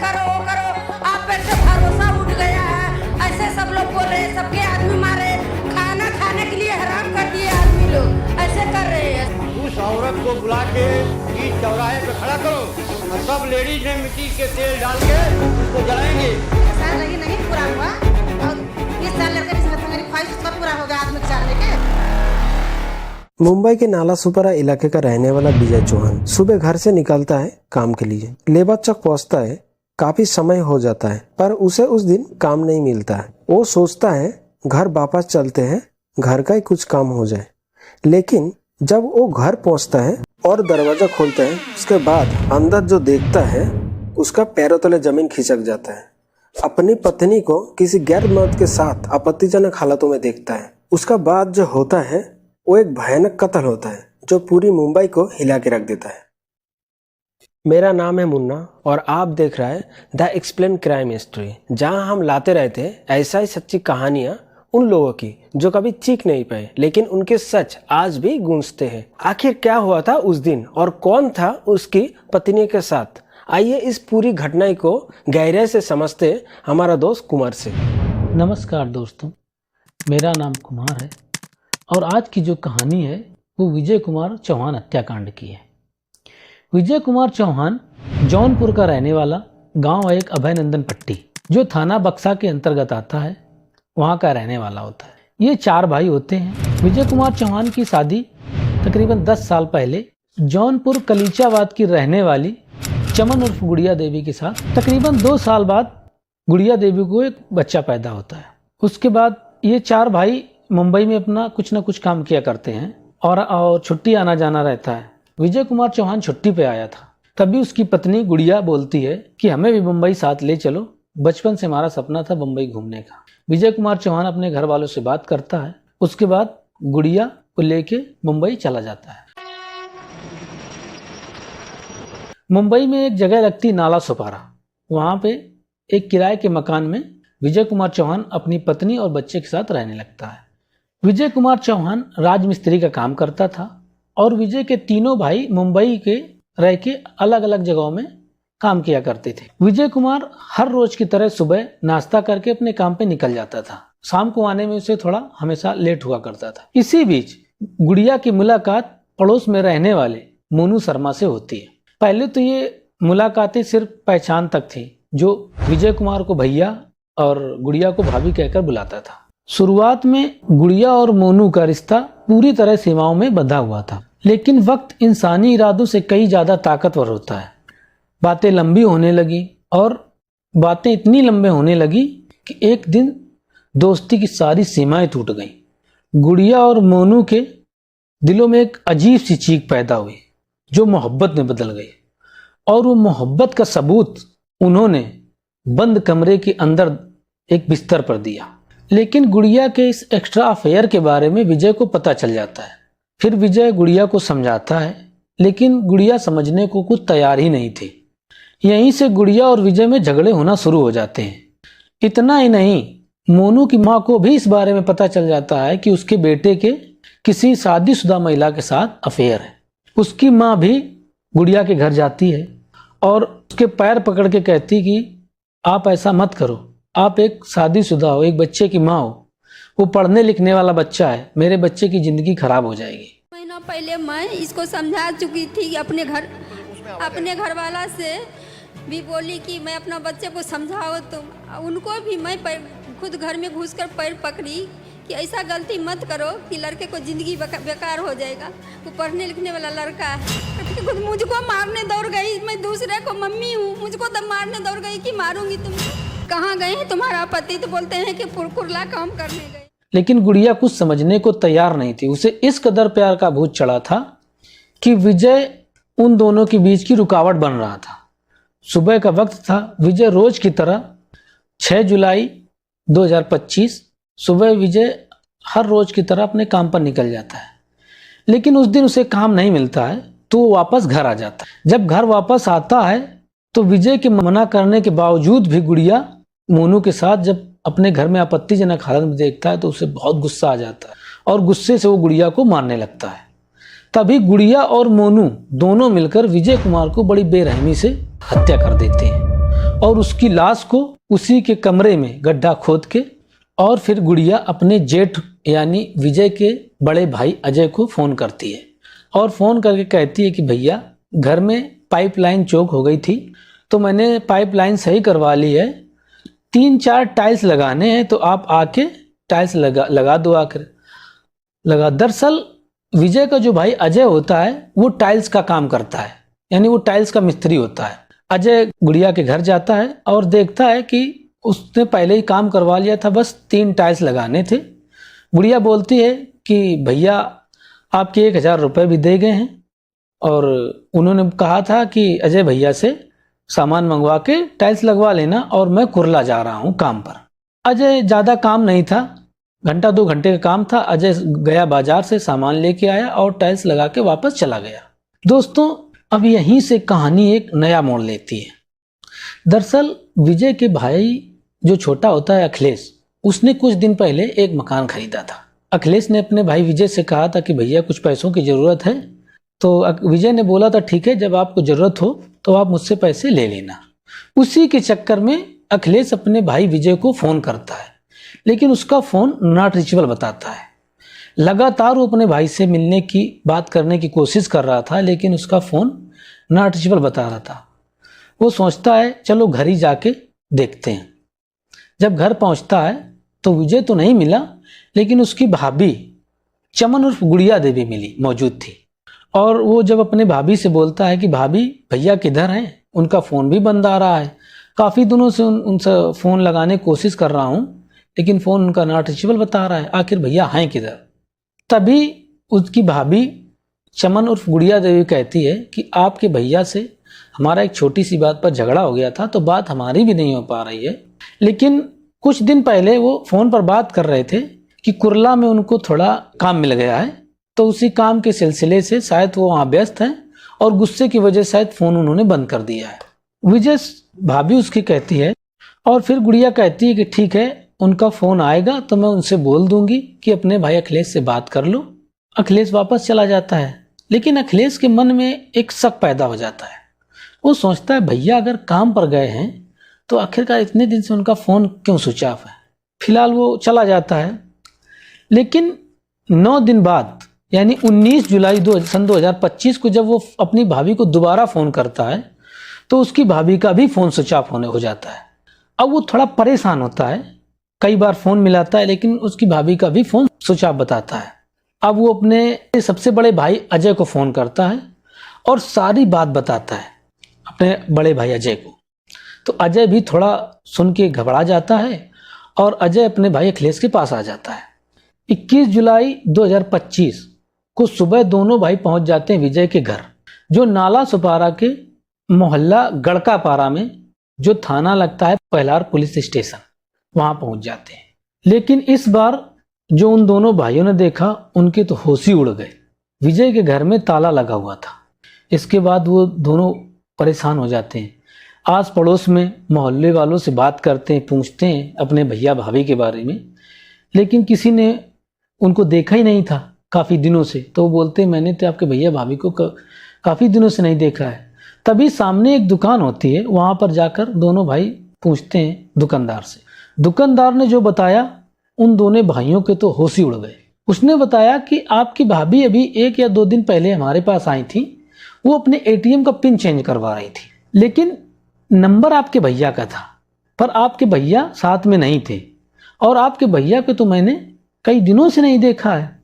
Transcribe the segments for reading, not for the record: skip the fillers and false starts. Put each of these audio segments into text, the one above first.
करो वो करो, आप पर से भरोसा उठ गया है। ऐसे सब लोग बोल रहे हैं, सबके आदमी मारे, खाना खाने के लिए हराम कर दिए आदमी लोग, ऐसे कर रहे हैं। उस औरत को बुला के ईद चौराहे पे खड़ा करो और सब लेडीज ने मिट्टी के तेल डाल के उसको जलाएंगे। साल लगी नहीं पूरा हुआ और इस साल लड़के मेरी ख्वाहिश सब पूरा हो गया आदमी चाहने के। मुंबई के नालासोपारा इलाके का रहने वाला विजय चौहान सुबह घर से निकलता है काम के लिए। लेबर चौक पहुंचता है, काफी समय हो जाता है पर उसे उस दिन काम नहीं मिलता है। वो सोचता है घर वापस चलते हैं, घर का ही कुछ काम हो जाए। लेकिन जब वो घर पहुंचता है और दरवाजा खोलता है, उसके बाद अंदर जो देखता है उसका पैरों तले जमीन खिसक जाता है। अपनी पत्नी को किसी गैर मर्द के साथ आपत्तिजनक हालातों में देखता है। उसका बाद जो होता है वो एक भयानक कत्ल होता है जो पूरी मुंबई को हिला के रख देता है। मेरा नाम है मुन्ना और आप देख रहे हैं द एक्सप्लेन क्राइम हिस्ट्री, जहां हम लाते रहते हैं ऐसा ही सच्ची कहानियां उन लोगों की जो कभी चीख नहीं पाए लेकिन उनके सच आज भी गूंजते हैं। आखिर क्या हुआ था उस दिन और कौन था उसकी पत्नी के साथ, आइए इस पूरी घटना को गहराई से समझते हैं हमारा दोस्त कुमार से। नमस्कार दोस्तों, मेरा नाम कुमार है और आज की जो कहानी है वो विजय कुमार चौहान हत्याकांड की है। विजय कुमार चौहान जौनपुर का रहने वाला, गांव एक अभयनंदन पट्टी जो थाना बक्सा के अंतर्गत आता है, वहां का रहने वाला होता है। ये 4 भाई होते हैं। विजय कुमार चौहान की शादी तकरीबन 10 साल पहले जौनपुर कलीचाबाद की रहने वाली चमन उर्फ गुड़िया देवी के साथ, तकरीबन 2 साल बाद गुड़िया देवी को एक बच्चा पैदा होता है। उसके बाद ये 4 भाई मुंबई में अपना कुछ न कुछ काम किया करते हैं और छुट्टी आना जाना रहता है। विजय कुमार चौहान छुट्टी पे आया था, तभी उसकी पत्नी गुड़िया बोलती है कि हमें भी मुंबई साथ ले चलो, बचपन से हमारा सपना था मुंबई घूमने का। विजय कुमार चौहान अपने घर वालों से बात करता है, उसके बाद गुड़िया को लेके मुंबई चला जाता है। मुंबई में एक जगह लगती नालासोपारा, वहां पे एक किराए के मकान में विजय कुमार चौहान अपनी पत्नी और बच्चे के साथ रहने लगता है। विजय कुमार चौहान राजमिस्त्री का काम करता था और विजय के तीनों भाई मुंबई के रह के अलग अलग जगहों में काम किया करते थे। विजय कुमार हर रोज की तरह सुबह नाश्ता करके अपने काम पे निकल जाता था। शाम को आने में उसे थोड़ा हमेशा लेट हुआ करता था। इसी बीच गुड़िया की मुलाकात पड़ोस में रहने वाले मोनू शर्मा से होती है। पहले तो ये मुलाकातें सिर्फ पहचान तक थी, जो विजय कुमार को भैया और गुड़िया को भाभी कहकर बुलाता था। शुरुआत में गुड़िया और मोनू का रिश्ता पूरी तरह सीमाओं में बंधा हुआ था, लेकिन वक्त इंसानी इरादों से कई ज्यादा ताकतवर होता है। बातें लंबी होने लगी और बातें इतनी लंबे होने लगी कि एक दिन दोस्ती की सारी सीमाएं टूट गईं। गुड़िया और मोनू के दिलों में एक अजीब सी चीख पैदा हुई जो मोहब्बत में बदल गई, और वो मोहब्बत का सबूत उन्होंने बंद कमरे के अंदर एक बिस्तर पर दिया। लेकिन गुड़िया के इस एक्स्ट्रा अफेयर के बारे में विजय को पता चल जाता है। फिर विजय गुड़िया को समझाता है, लेकिन गुड़िया समझने को कुछ तैयार ही नहीं थी। यहीं से गुड़िया और विजय में झगड़े होना शुरू हो जाते हैं। इतना ही नहीं, मोनू की माँ को भी इस बारे में पता चल जाता है कि उसके बेटे के किसी शादीशुदा महिला के साथ अफेयर है। उसकी माँ भी गुड़िया के घर जाती है और उसके पैर पकड़ के कहती कि आप ऐसा मत करो, आप एक शादीशुदा हो, एक बच्चे की माँ हो, वो पढ़ने लिखने वाला बच्चा है, मेरे बच्चे की जिंदगी खराब हो जाएगी। महीना पहले मैं इसको समझा चुकी थी, अपने घर वाला से भी बोली कि मैं अपना बच्चे को समझाओ। तो उनको भी मैं खुद घर में घुसकर पैर पकड़ी कि ऐसा गलती मत करो कि लड़के को ज़िंदगी बेकार हो जाएगा, वो पढ़ने लिखने वाला लड़का है। खुद मुझको मारने दौड़ गई, मैं दूसरे को मम्मी हूँ, मुझको तब मारने दौड़ गई कि मारूंगी तुमको। कहाँ गए हैं तुम्हारा पति? तो बोलते हैं कि कुरला काम करने गए। लेकिन गुड़िया कुछ समझने को तैयार नहीं थी। उसे इस कदर प्यार का भूत चढ़ा था कि विजय उन दोनों के बीच की रुकावट बन रहा था। सुबह का वक्त था। विजय रोज की तरह 6 जुलाई 2025 सुबह विजय हर रोज की तरह अपने काम पर निकल जाता है, लेकिन उस दिन उसे काम नहीं मिलता है तो वो वापस घर आ जाता है। जब घर वापस आता है तो विजय के मना करने के बावजूद भी गुड़िया मोनू के साथ जब अपने घर में आपत्तिजनक हालत में देखता है तो उसे बहुत गुस्सा आ जाता है और गुस्से से वो गुड़िया को मारने लगता है। तभी गुड़िया और मोनू दोनों मिलकर विजय कुमार को बड़ी बेरहमी से हत्या कर देते हैं और उसकी लाश को उसी के कमरे में गड्ढा खोद के, और फिर गुड़िया अपने जेठ यानी विजय के बड़े भाई अजय को फ़ोन करती है और फ़ोन करके कहती है कि भैया घर में पाइपलाइन चोक हो गई थी तो मैंने पाइपलाइन सही करवा ली है, 3-4 टाइल्स लगाने हैं तो आप आके टाइल्स लगा दो आकर लगा। दरअसल विजय का जो भाई अजय होता है वो टाइल्स का काम करता है, यानी वो टाइल्स का मिस्त्री होता है। अजय गुड़िया के घर जाता है और देखता है कि उसने पहले ही काम करवा लिया था, बस 3 टाइल्स लगाने थे। गुड़िया बोलती है कि भैया आपके 1000 रुपये भी दे गए हैं और उन्होंने कहा था कि अजय भैया से सामान मंगवा के टाइल्स लगवा लेना और मैं कुरला जा रहा हूँ काम पर। अजय ज़्यादा काम नहीं था, 1-2 घंटे का काम था। अजय गया बाजार से सामान लेके आया और टाइल्स लगा के वापस चला गया। दोस्तों अब यहीं से कहानी एक नया मोड़ लेती है। दरअसल विजय के भाई जो छोटा होता है अखिलेश, उसने कुछ दिन पहले एक मकान खरीदा था। अखिलेश ने अपने भाई विजय से कहा था कि भैया कुछ पैसों की ज़रूरत है, तो विजय ने बोला था ठीक है, जब आपको ज़रूरत हो तो आप मुझसे पैसे ले लेना। उसी के चक्कर में अखिलेश अपने भाई विजय को फ़ोन करता है, लेकिन उसका फ़ोन नॉट रीचेबल बताता है। लगातार वो अपने भाई से मिलने की बात करने की कोशिश कर रहा था, लेकिन उसका फ़ोन नॉट रीचेबल बता रहा था। वो सोचता है चलो घर ही जाके देखते हैं। जब घर पहुंचता है तो विजय तो नहीं मिला, लेकिन उसकी भाभी चमन उर्फ गुड़िया देवी मिली, मौजूद थी। और वो जब अपने भाभी से बोलता है कि भाभी भैया किधर हैं, उनका फ़ोन भी बंद आ रहा है, काफ़ी दिनों से उनसे फ़ोन लगाने की कोशिश कर रहा हूँ लेकिन फ़ोन उनका नॉट रीचेबल बता रहा है, आखिर भैया हैं किधर। तभी उसकी भाभी चमन उर्फ गुड़िया देवी कहती है कि आपके भैया से हमारा एक छोटी सी बात पर झगड़ा हो गया था, तो बात हमारी भी नहीं हो पा रही है, लेकिन कुछ दिन पहले वो फ़ोन पर बात कर रहे थे कि कुरला में उनको थोड़ा काम मिल गया है, तो उसी काम के सिलसिले से शायद वो वहाँ व्यस्त हैं और गुस्से की वजह से शायद फ़ोन उन्होंने बंद कर दिया है। विजय भाभी उसकी कहती है और फिर गुड़िया कहती है कि ठीक है, उनका फ़ोन आएगा तो मैं उनसे बोल दूंगी कि अपने भाई अखिलेश से बात कर लो। अखिलेश वापस चला जाता है, लेकिन अखिलेश के मन में एक शक पैदा हो जाता है। वो सोचता है भैया अगर काम पर गए हैं तो आखिरकार इतने दिन से उनका फ़ोन क्यों स्विच ऑफ है। फिलहाल वो चला जाता है, लेकिन 9 दिन बाद यानी 19 जुलाई सन 2025 को जब वो अपनी भाभी को दोबारा फ़ोन करता है तो उसकी भाभी का भी फ़ोन स्विच ऑफ हो जाता है। अब वो थोड़ा परेशान होता है, कई बार फ़ोन मिलाता है लेकिन उसकी भाभी का भी फ़ोन स्विच ऑफ बताता है। अब वो अपने सबसे बड़े भाई अजय को फ़ोन करता है और सारी बात बताता है अपने बड़े भाई अजय को। तो अजय भी थोड़ा सुन के घबरा जाता है और अजय अपने भाई अखिलेश के पास आ जाता है। 21 जुलाई 2025 को सुबह दोनों भाई पहुंच जाते हैं विजय के घर, जो नाला सुपारा के मोहल्ला गड़कापारा में जो थाना लगता है पहलार पुलिस स्टेशन, वहां पहुंच जाते हैं। लेकिन इस बार जो उन दोनों भाइयों ने देखा उनके तो होश ही उड़ गए। विजय के घर में ताला लगा हुआ था। इसके बाद वो दोनों परेशान हो जाते हैं। आस पड़ोस में मोहल्ले वालों से बात करते हैं, पूछते हैं अपने भैया भाभी के बारे में, लेकिन किसी ने उनको देखा ही नहीं था काफ़ी दिनों से। तो वो बोलते हैं मैंने तो आपके भैया भाभी को काफ़ी दिनों से नहीं देखा है। तभी सामने एक दुकान होती है, वहाँ पर जाकर दोनों भाई पूछते हैं दुकानदार से। दुकानदार ने जो बताया उन दोनों भाइयों के तो होश ही उड़ गए। उसने बताया कि आपकी भाभी अभी 1 या 2 दिन पहले हमारे पास आई थी, वो अपने ATM का पिन चेंज करवा रही थी, लेकिन नंबर आपके भैया का था, पर आपके भैया साथ में नहीं थे और आपके भैया को तो मैंने कई दिनों से नहीं देखा है।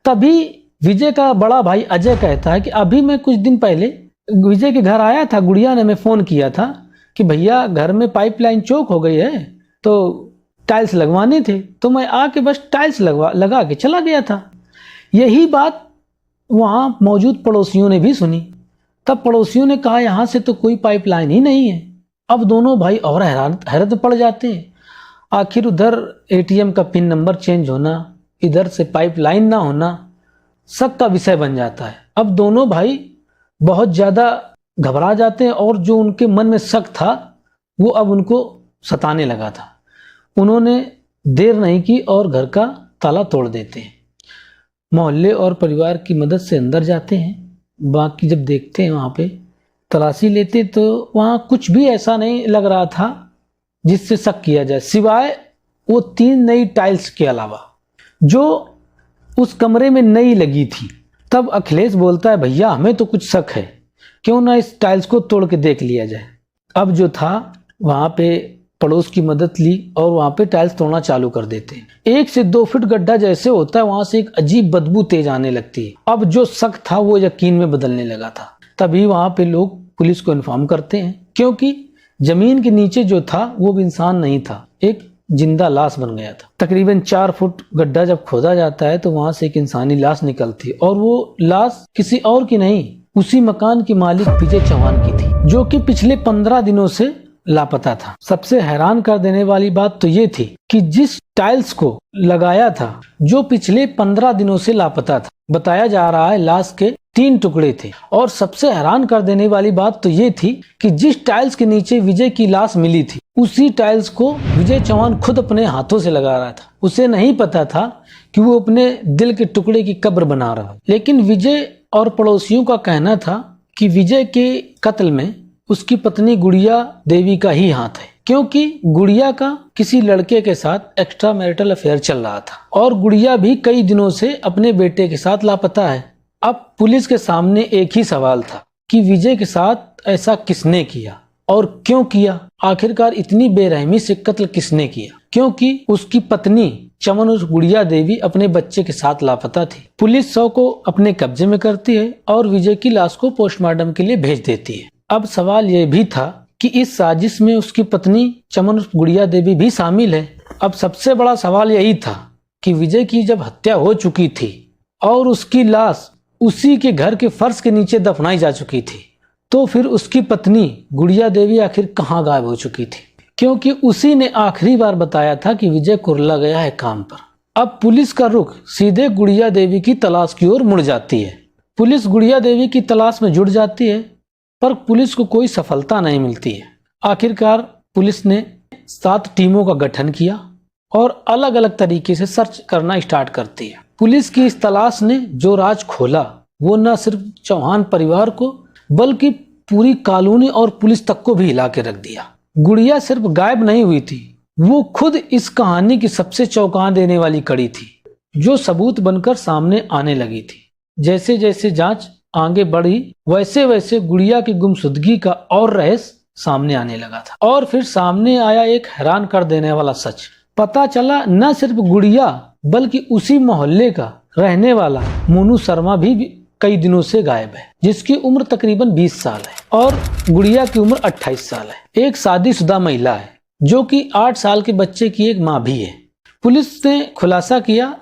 तभी विजय का बड़ा भाई अजय कहता है कि अभी मैं कुछ दिन पहले विजय के घर आया था, गुड़िया ने मैं फ़ोन किया था कि भैया घर में पाइपलाइन चोक हो गई है तो टाइल्स लगवाने थे, तो मैं आके बस टाइल्स लगा के चला गया था। यही बात वहाँ मौजूद पड़ोसियों ने भी सुनी। तब पड़ोसियों ने कहा यहाँ से तो कोई पाइपलाइन ही नहीं है। अब दोनों भाई और हैरत में पड़ जाते हैं। आखिर उधर ATM का पिन नंबर चेंज होना, इधर से पाइपलाइन ना होना, शक का विषय बन जाता है। अब दोनों भाई बहुत ज़्यादा घबरा जाते हैं और जो उनके मन में शक था वो अब उनको सताने लगा था। उन्होंने देर नहीं की और घर का ताला तोड़ देते हैं। मोहल्ले और परिवार की मदद से अंदर जाते हैं। बाकी जब देखते हैं वहाँ पे तलाशी लेते तो वहाँ कुछ भी ऐसा नहीं लग रहा था जिससे शक किया जाए, सिवाय वो 3 नई टाइल्स के अलावा जो उस कमरे में नई लगी थी। तब अखिलेश बोलता है, भैया हमें तो कुछ शक है, क्यों ना इस टाइल्स को तोड़ के देख लिया जाए। अब जो था वहाँ पे पड़ोस की मदद ली और वहाँ पे टाइल्स तोड़ना चालू कर देते हैं। 1 से 2 फीट गड्ढा जैसे होता है, वहाँ से एक अजीब बदबू तेज आने लगती है। अब जो शक था वो यकीन में बदलने लगा था। तभी वहाँ पे लोग पुलिस को इन्फॉर्म करते हैं, क्योंकि जमीन के नीचे जो था वो भी इंसान नहीं था, एक जिंदा लाश बन गया था। तकरीबन 4 फुट गड्ढा जब खोदा जाता है तो वहां से एक इंसानी लाश निकलती है, और वो लाश किसी और की नहीं, उसी मकान के मालिक विजय चौहान की थी, जो कि पिछले 15 दिनों से लापता था। सबसे हैरान कर देने वाली बात तो ये थी कि जिस टाइल्स को लगाया था, जो पिछले 15 दिनों से लापता था, बताया जा रहा है लाश के 3 टुकड़े थे। और सबसे हैरान कर देने वाली बात तो ये थी कि जिस टाइल्स के नीचे विजय की लाश मिली थी, उसी टाइल्स को विजय चौहान खुद अपने हाथों से लगा रहा था। उसे नहीं पता था कि वो अपने दिल के टुकड़े की कब्र बना रहा है। लेकिन विजय और पड़ोसियों का कहना था कि विजय के कत्ल में उसकी पत्नी गुड़िया देवी का ही हाथ है, क्योंकि गुड़िया का किसी लड़के के साथ एक्स्ट्रा मैरिटल अफेयर चल रहा था और गुड़िया भी कई दिनों से अपने बेटे के साथ लापता है। अब पुलिस के सामने एक ही सवाल था कि विजय के साथ ऐसा किसने किया और क्यों किया। आखिरकार इतनी बेरहमी से कत्ल किसने किया, क्योंकि उसकी पत्नी चमन और गुड़िया देवी अपने बच्चे के साथ लापता थी। पुलिस शव को अपने कब्जे में करती है और विजय की लाश को पोस्टमार्टम के लिए भेज देती है। अब सवाल यह भी था कि इस साजिश में उसकी पत्नी चमन और गुड़िया देवी भी शामिल है। अब सबसे बड़ा सवाल यही था कि विजय की जब हत्या हो चुकी थी और उसकी लाश उसी के घर के फर्श के नीचे दफनाई जा चुकी थी, तो फिर उसकी पत्नी गुड़िया देवी आखिर कहाँ गायब हो चुकी थी, क्योंकि उसी ने आखिरी बार बताया था कि विजय कुर्ला गया है काम पर। अब पुलिस का रुख सीधे गुड़िया देवी की तलाश की ओर मुड़ जाती है। पुलिस गुड़िया देवी की तलाश में जुट जाती है, पर पुलिस को कोई सफलता नहीं मिलती है। आखिरकार पुलिस ने 7 टीमों का गठन किया और अलग अलग तरीके से सर्च करना स्टार्ट करती है। पुलिस की इस तलाश ने जो राज खोला वो न सिर्फ चौहान परिवार को बल्कि पूरी कॉलोनी और पुलिस तक को भी हिला के रख दिया। गुड़िया सिर्फ गायब नहीं हुई थी, वो खुद इस कहानी की सबसे चौंका देने वाली कड़ी थी, जो सबूत बनकर सामने आने लगी थी। जैसे जैसे जांच आगे बढ़ी वैसे वैसे गुड़िया की गुमशुदगी का और रहस्य सामने आने लगा था। और फिर सामने आया एक हैरान कर देने वाला सच। पता चला न सिर्फ गुड़िया बल्कि उसी मोहल्ले का रहने वाला मोनू शर्मा भी कई दिनों से गायब है, जिसकी उम्र तकरीबन 20 साल है और गुड़िया की उम्र 28 साल है। एक शादीशुदा महिला है जो कि 8 साल के बच्चे की एक माँ भी है। पुलिस ने खुलासा किया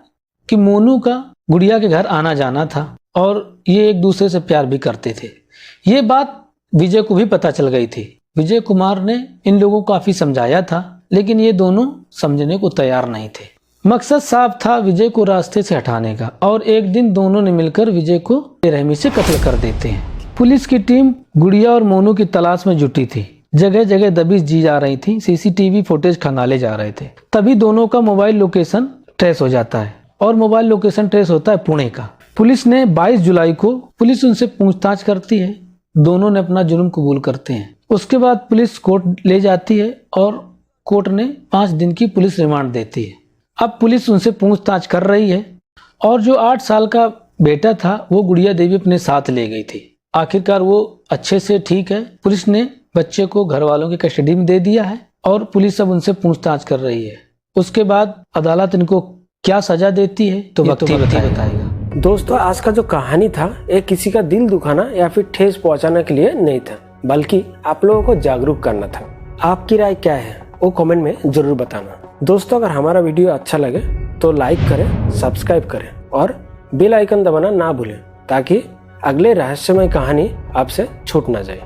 कि मोनू का गुड़िया के घर आना जाना था और ये एक दूसरे से प्यार भी करते थे। ये बात विजय को भी पता चल गई थी। विजय कुमार ने इन लोगों को काफी समझाया था, लेकिन ये दोनों समझने को तैयार नहीं थे। मकसद साफ था विजय को रास्ते से हटाने का, और एक दिन दोनों ने मिलकर विजय को बेरहमी से कत्ल कर देते हैं। पुलिस की टीम गुड़िया और मोनू की तलाश में जुटी थी। जगह जगह दबिश दी जा रही थी, सीसीटीवी फुटेज खंगाले जा रहे थे। तभी दोनों का मोबाइल लोकेशन ट्रेस हो जाता है, और मोबाइल लोकेशन ट्रेस होता है पुणे का। पुलिस ने 22 जुलाई को पुलिस उनसे पूछताछ करती है। दोनों ने अपना जुर्म कबूल करते हैं। उसके बाद पुलिस कोर्ट ले जाती है और कोर्ट ने 5 दिन की पुलिस रिमांड देती है। अब पुलिस उनसे पूछताछ कर रही है, और जो 8 साल का बेटा था वो गुड़िया देवी अपने साथ ले गई थी। आखिरकार वो अच्छे से ठीक है। पुलिस ने बच्चे को घर वालों की कस्टडी में दे दिया है और पुलिस अब उनसे पूछताछ कर रही है। उसके बाद अदालत इनको क्या सजा देती है तो वक्त ही बताएगा। दोस्तों, आज का जो कहानी था ये किसी का दिल दुखाना या फिर ठेस पहुंचाने के लिए नहीं था, बल्कि आप लोगों को जागरूक करना था। आपकी राय क्या है वो कमेंट में जरूर बताना। दोस्तों, अगर हमारा वीडियो अच्छा लगे तो लाइक करें, सब्सक्राइब करें और बेल आइकन दबाना ना भूलें, ताकि अगले रहस्यमय कहानी आपसे छूट ना जाए।